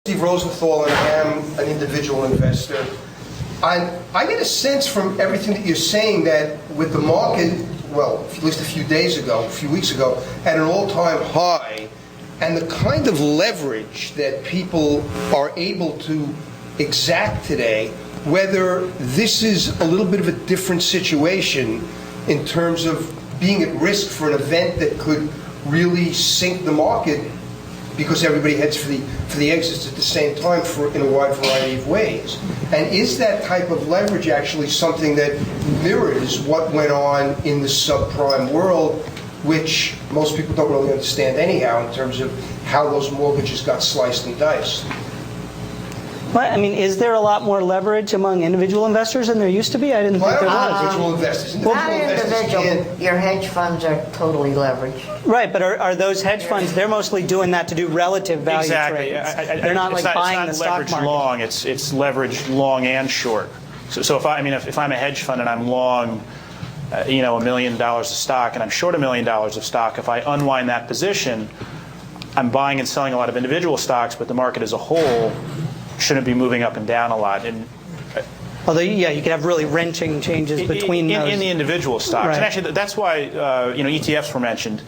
Steve Rosenthal, and I am an individual investor. I get a sense from everything that you're saying that with the market, well, at least a few weeks ago, at an all-time high, and the kind of leverage that people are able to exact today, whether this is a little bit of a different situation in terms of being at risk for an event that could really sink the market because everybody heads for the exits at the same time in a wide variety of ways. And is that type of leverage actually something that mirrors what went on in the subprime world, which most people don't really understand anyhow in terms of how those mortgages got sliced and diced? Well, I mean, is there a lot more leverage among individual investors than there used to be? I didn't think there was. Individual investors. Not individual. Your hedge funds are totally leveraged. Right, but are those hedge funds, they're mostly doing that to do relative value exactly. trades. They're not like buying the stock market. Long. It's leverage long and short. So if I'm a hedge fund and I'm long, $1 million of stock, and I'm short $1 million of stock, if I unwind that position, I'm buying and selling a lot of individual stocks, but the market as a whole shouldn't be moving up and down a lot. And although, yeah, you could have really wrenching changes between those. In the individual stocks. Right. And actually, that's why ETFs were mentioned.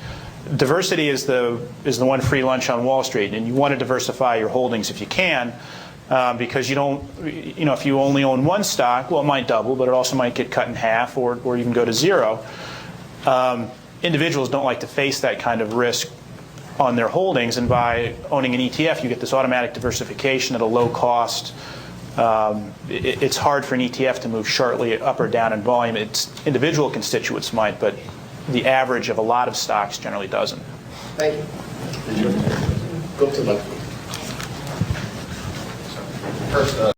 Diversity is the one free lunch on Wall Street, and you want to diversify your holdings if you can, because you don't, if you only own one stock, well, it might double, but it also might get cut in half, or you can go to zero. Individuals don't like to face that kind of risk on their holdings, and by owning an ETF, you get this automatic diversification at a low cost. It's hard for an ETF to move sharply up or down in volume. Its individual constituents might, but the average of a lot of stocks generally doesn't. Thank you. Go to the first.